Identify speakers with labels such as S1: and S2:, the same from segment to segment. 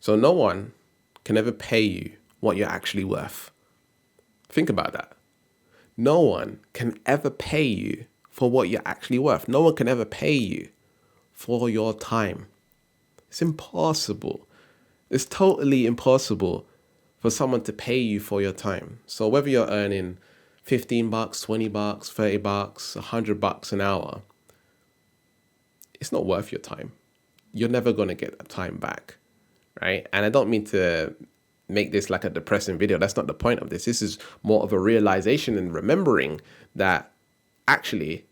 S1: So no one can ever pay you what you're actually worth. Think about that. No one can ever pay you for what you're actually worth. No one can ever pay you for your time. It's impossible. It's totally impossible for someone to pay you for your time. So whether you're earning $15, $20, $30, $100 an hour, it's not worth your time. You're never going to get that time back, right? And I don't mean to make this like a depressing video. That's not the point of this. This is more of a realization and remembering that actually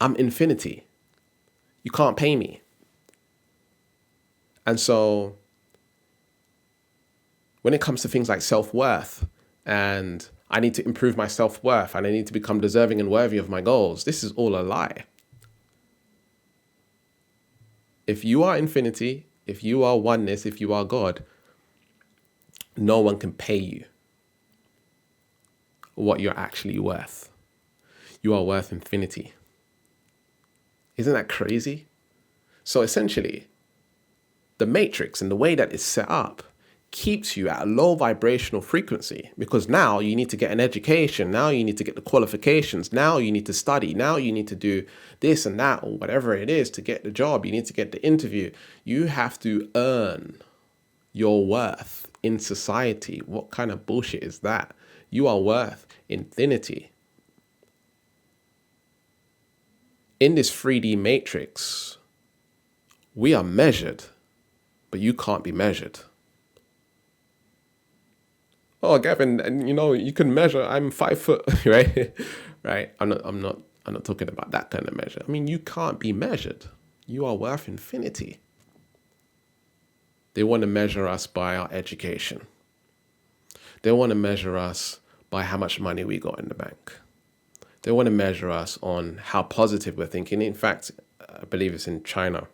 S1: I'm infinity. You can't pay me. And so when it comes to things like self-worth, and I need to improve my self-worth and I need to become deserving and worthy of my goals, this is all a lie. If you are infinity, if you are oneness, if you are God, no one can pay you what you're actually worth. You are worth infinity. Isn't that crazy? So essentially, the matrix and the way that it's set up keeps you at a low vibrational frequency, because now you need to get an education. Now you need to get the qualifications. Now you need to study. Now you need to do this and that or whatever it is to get the job. You need to get the interview. You have to earn your worth in society. What kind of bullshit is that? You are worth infinity. In this 3D matrix, we are measured, but you can't be measured. Oh, Gavin, and you can measure. I'm 5 foot, right? Right. I'm not talking about that kind of measure. I mean, you can't be measured. You are worth infinity. They want to measure us by our education. They want to measure us by how much money we got in the bank. They want to measure us on how positive we're thinking. In fact, I believe it's in China.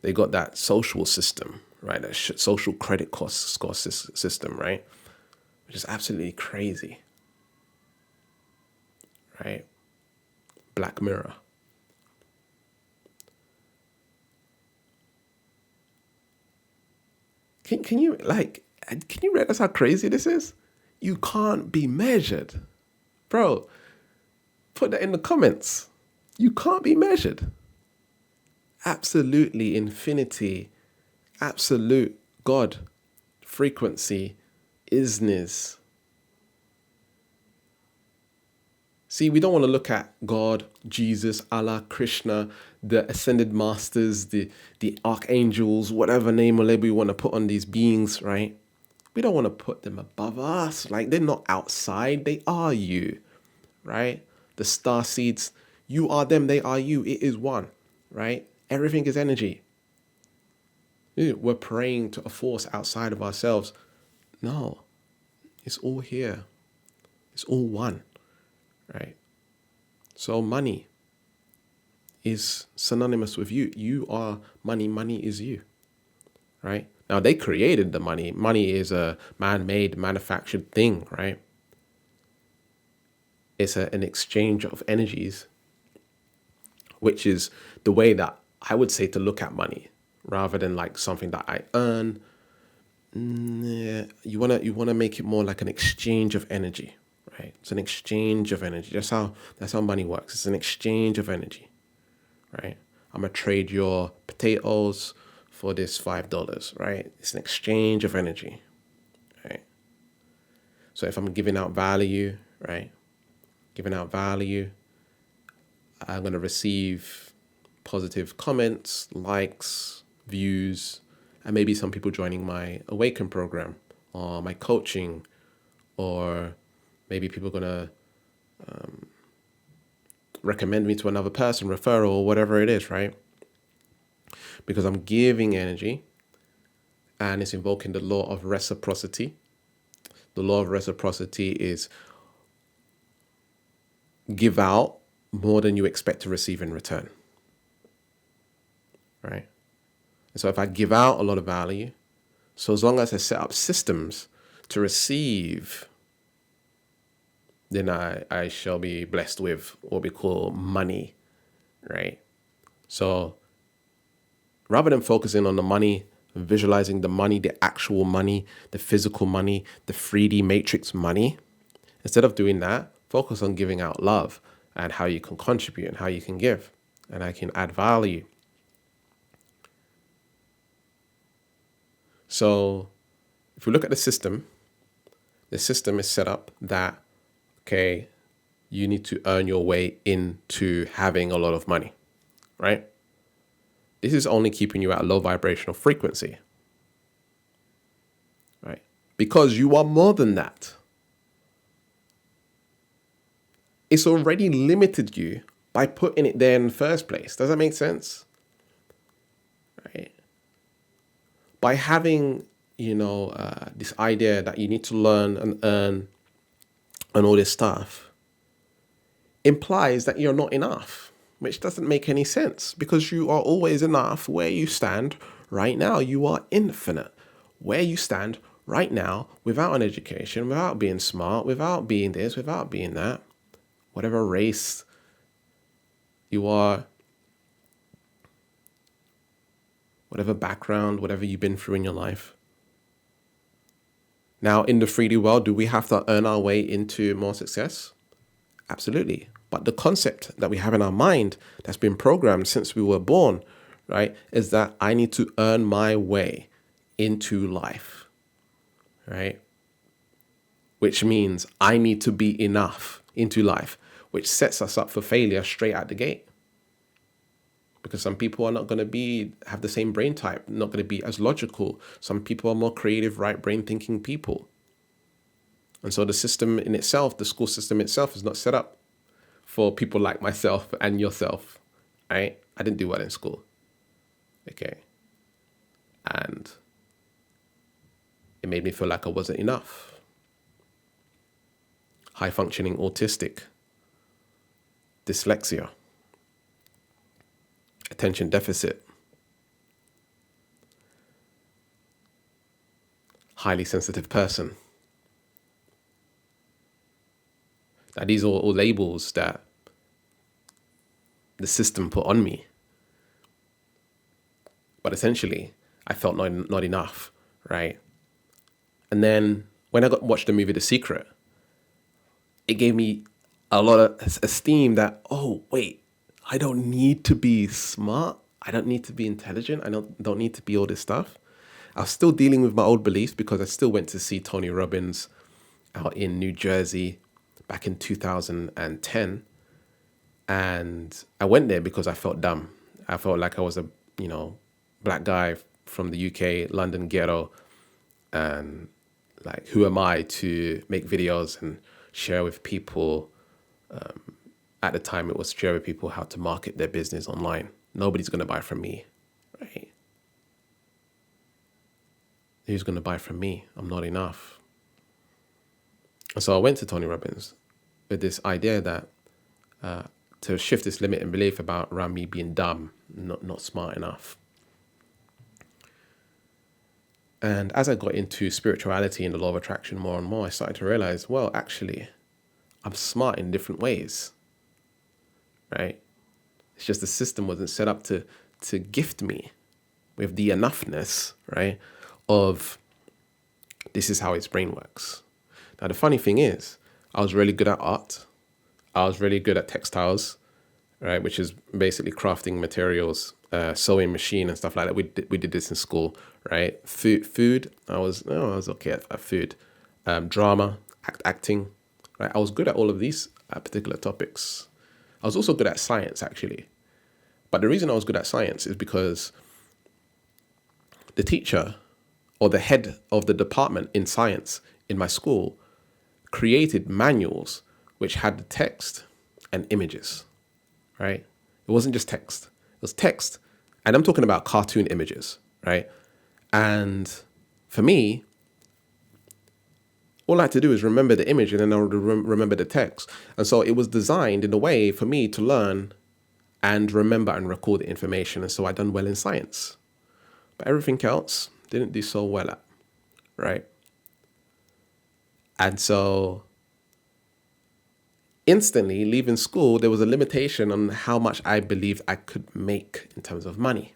S1: They got that social system, right? That social credit score system, right? Which is absolutely crazy, right? Black Mirror. Can you realize how crazy this is? You can't be measured. Bro, put that in the comments. You can't be measured. Absolutely infinity, absolute God, frequency, isness. See, we don't want to look at God, Jesus, Allah, Krishna, the ascended masters, the archangels, whatever name or label you want to put on these beings, right? We don't want to put them above us. Like, they're not outside, they are you, right? The star seeds, you are them, they are you. It is one, right? Everything is energy. We're praying to a force outside of ourselves. No, it's all here. It's all one, right? So money is synonymous with you. You are money. Money is you, right? Now, they created the money. Money is a man-made, manufactured thing, right? It's an exchange of energies, which is the way that I would say to look at money, rather than like something that I earn. You wanna make it more like an exchange of energy, right? It's an exchange of energy. That's how money works. It's an exchange of energy, right? I'm gonna trade your potatoes for this $5, right? It's an exchange of energy, right? So if I'm giving out value, right? Giving out value, I'm gonna receive positive comments, likes, views, and maybe some people joining my Awaken program or my coaching, or maybe people are gonna recommend me to another person, referral, or whatever it is, right? Because I'm giving energy, and it's invoking the law of reciprocity. The law of reciprocity is give out more than you expect to receive in return, right? And so if I give out a lot of value, so as long as I set up systems to receive, then I shall be blessed with what we call money, right? So Rather than focusing on the money, visualizing the money, the actual money, the physical money, the 3D matrix money, instead of doing that, focus on giving out love and how you can contribute and how you can give and how you can add value. So if we look at the system is set up that, okay, you need to earn your way into having a lot of money, right? This is only keeping you at a low vibrational frequency, right? Because you are more than that. It's already limited you by putting it there in the first place. Does that make sense? Right? By having, this idea that you need to learn and earn and all this stuff implies that you're not enough, which doesn't make any sense because you are always enough where you stand right now. You are infinite where you stand right now without an education, without being smart, without being this, without being that, whatever race you are, whatever background, whatever you've been through in your life. Now, in the 3D world, do we have to earn our way into more success? Absolutely. But the concept that we have in our mind that's been programmed since we were born, right, is that I need to earn my way into life, right? Which means I need to be enough into life, which sets us up for failure straight out the gate. Because some people are not going to have the same brain type, not going to be as logical. Some people are more creative, right brain thinking people. And so the system in itself, the school system itself, is not set up for people like myself and yourself, right? I didn't do well in school, okay? And it made me feel like I wasn't enough. High functioning autistic, dyslexia, attention deficit, highly sensitive person. Now, these are all labels that the system put on me. But essentially, I felt not enough, right? And then when I watched the movie The Secret, it gave me a lot of esteem that, oh, wait, I don't need to be smart. I don't need to be intelligent. I don't need to be all this stuff. I was still dealing with my old beliefs because I still went to see Tony Robbins out in New Jersey back in 2010. And I went there because I felt dumb. I felt like I was a, black guy from the UK, London ghetto. And like, who am I to make videos and share with people? At the time, it was share with people how to market their business online. Nobody's going to buy from me, right? Who's going to buy from me? I'm not enough. And so I went to Tony Robbins with this idea that to shift this limiting belief around me being dumb, not smart enough. And as I got into spirituality and the law of attraction more and more, I started to realize, well, actually, I'm smart in different ways, right? It's just the system wasn't set up to gift me with the enoughness, right, of this is how its brain works. Now, the funny thing is, I was really good at art. I was really good at textiles, right, which is basically crafting materials, sewing machine and stuff like that. We did this in school, right? Food. I was okay at food. Drama, acting, right? I was good at all of these particular topics. I was also good at science, actually. But the reason I was good at science is because the teacher or the head of the department in science in my school created manuals which had the text and images, right? It wasn't just text. It was text. And I'm talking about cartoon images, right? And for me, all I had to do is remember the image and then I would remember the text. And so it was designed in a way for me to learn and remember and record the information. And so I done well in science. But everything else didn't do so well at, right? And so instantly leaving school, there was a limitation on how much I believed I could make in terms of money.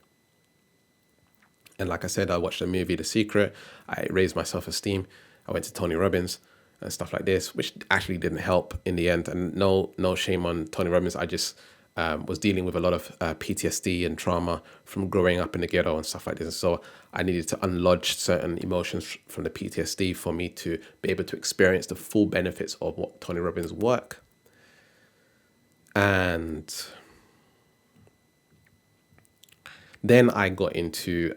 S1: And like I said, I watched the movie The Secret. I raised my self-esteem. I went to Tony Robbins and stuff like this, which actually didn't help in the end. And no shame on Tony Robbins. I just was dealing with a lot of PTSD and trauma from growing up in the ghetto and stuff like this. And so I needed to unlodge certain emotions from the PTSD for me to be able to experience the full benefits of what Tony Robbins' work. And then I got into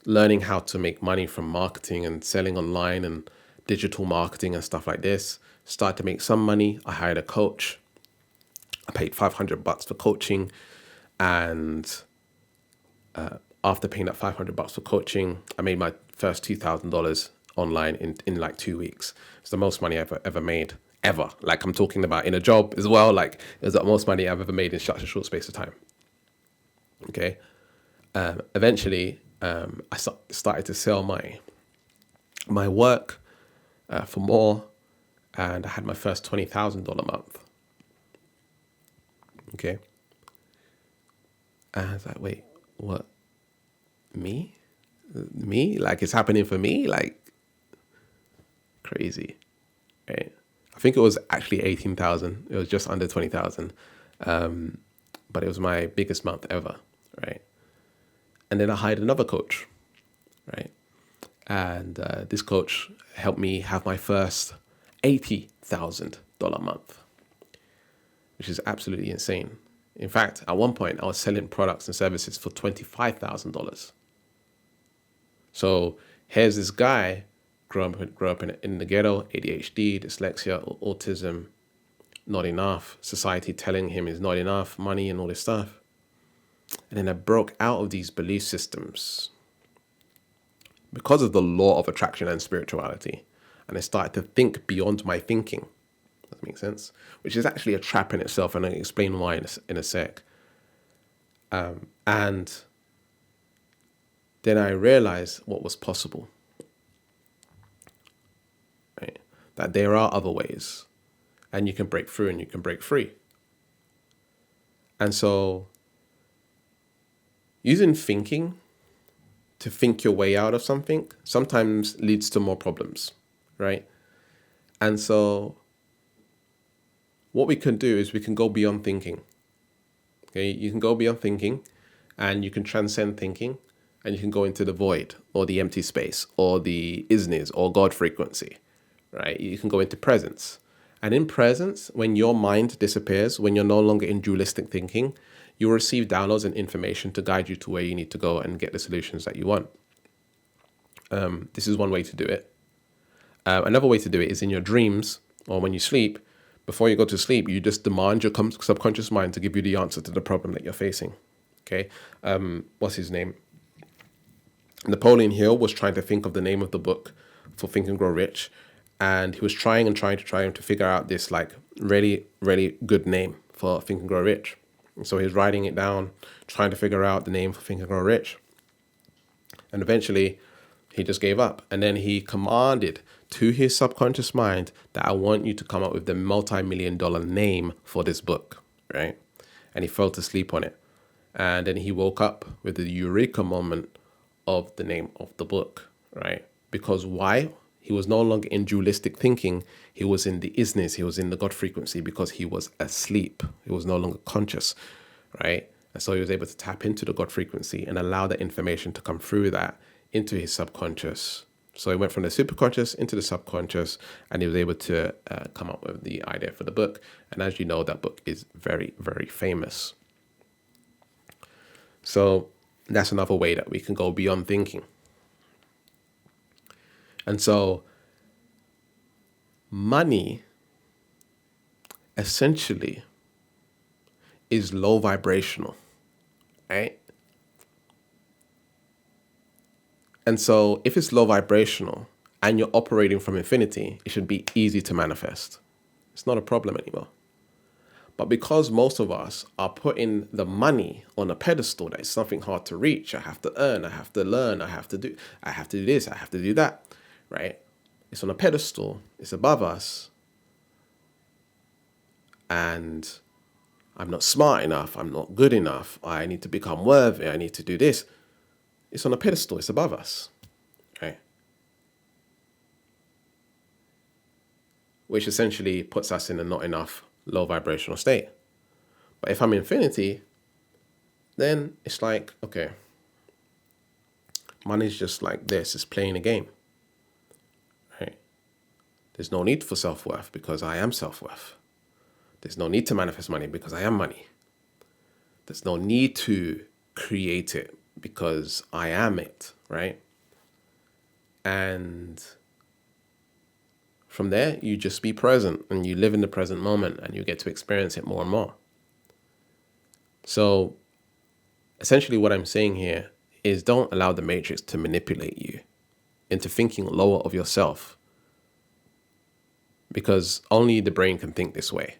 S1: learning how to make money from marketing and selling online and digital marketing and stuff like this. Started to make some money. I hired a coach. I paid $500 for coaching. And after paying that $500 for coaching, I made my first $2,000 online in like 2 weeks. It's the most money I've ever made, ever. Like, I'm talking about in a job as well. Like, it was the most money I've ever made in such a short space of time. Okay. Eventually, I started to sell my work for more, and I had my first $20,000 month. Okay. And I was like, wait, what? Me? Like, it's happening for me? Like, crazy, right? I think it was actually 18,000. It was just under 20,000. But it was my biggest month ever, right? And then I hired another coach, right? And this coach helped me have my first $80,000 month, which is absolutely insane. In fact, at one point, I was selling products and services for $25,000. So here's this guy, grew up in the ghetto, ADHD, dyslexia, autism, not enough, society telling him is not enough, money and all this stuff. And then I broke out of these belief systems because of the law of attraction and spirituality. And I started to think beyond my thinking. Does that make sense? Which is actually a trap in itself, and I'll explain why in a sec. And then I realized what was possible. Right? That there are other ways, and you can break through and you can break free. And so using thinking to think your way out of something sometimes leads to more problems, right? And so what we can do is we can go beyond thinking. Okay, you can go beyond thinking, and you can transcend thinking, and you can go into the void or the empty space or the isness or God frequency, right? You can go into presence. And in presence, when your mind disappears, when you're no longer in dualistic thinking, you'll receive downloads and information to guide you to where you need to go and get the solutions that you want. This is one way to do it. Another way to do it is in your dreams or when you sleep. Before you go to sleep, you just demand your subconscious mind to give you the answer to the problem that you're facing. Okay. What's his name? Napoleon Hill was trying to think of the name of the book for Think and Grow Rich. And he was trying to figure out this like really, really good name for Think and Grow Rich. And so he was writing it down, trying to figure out the name for Think and Grow Rich. And eventually he just gave up. And then he commanded to his subconscious mind that I want you to come up with the multi-million-dollar name for this book, right? And he fell asleep on it. And then he woke up with the eureka moment of the name of the book, right? Because why? He was no longer in dualistic thinking. He was in the isness. He was in the God frequency because he was asleep. He was no longer conscious, right? And so he was able to tap into the God frequency and allow that information to come through that into his subconscious. So he went from the superconscious into the subconscious, and he was able to come up with the idea for the book. And as you know, that book is very, very famous. So that's another way that we can go beyond thinking. And so money essentially is low vibrational, right? And so if it's low vibrational and you're operating from infinity, it should be easy to manifest. It's not a problem anymore. But because most of us are putting the money on a pedestal that is something hard to reach, I have to earn, I have to learn, I have to do this, I have to do that, right? It's on a pedestal, it's above us. And I'm not smart enough, I'm not good enough, I need to become worthy, I need to do this. It's on a pedestal, it's above us, right? Which essentially puts us in a not enough low vibrational state. But if I'm infinity, then it's like, okay, money's just like this, it's playing a game, right? There's no need for self-worth because I am self-worth. There's no need to manifest money because I am money. There's no need to create it because I am it, right? And from there, you just be present and you live in the present moment and you get to experience it more and more. So essentially what I'm saying here is don't allow the matrix to manipulate you into thinking lower of yourself, because only the brain can think this way.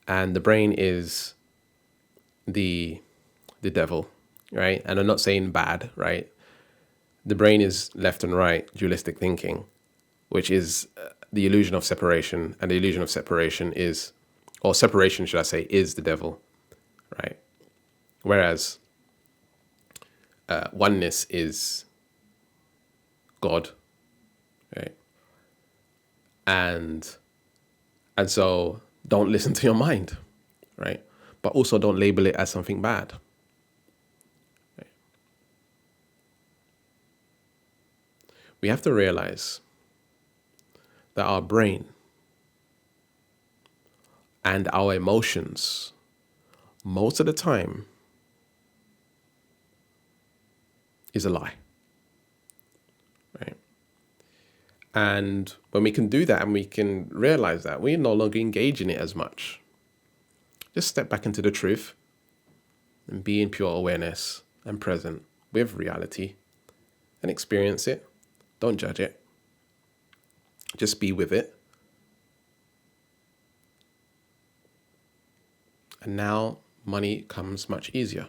S1: And the brain is the devil, right? And I'm not saying bad, right? The brain is left and right dualistic thinking, which is the illusion of separation. And the illusion of separation is, or separation, should I say, is the devil, right? Whereas oneness is God, right? And so don't listen to your mind, right? But also don't label it as something bad. Right? We have to realize that our brain and our emotions, most of the time, is a lie, right? And when we can do that and we can realize that, we no longer engage in it as much. Just step back into the truth and be in pure awareness and present with reality and experience it. Don't judge it. Just be with it. And now money comes much easier.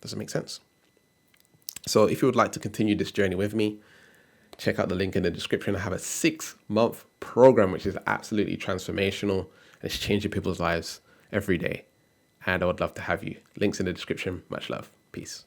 S1: Does it make sense? So if you would like to continue this journey with me, check out the link in the description. I have a 6-month program, which is absolutely transformational and it's changing people's lives every day. And I would love to have you. Links in the description. Much love. Peace.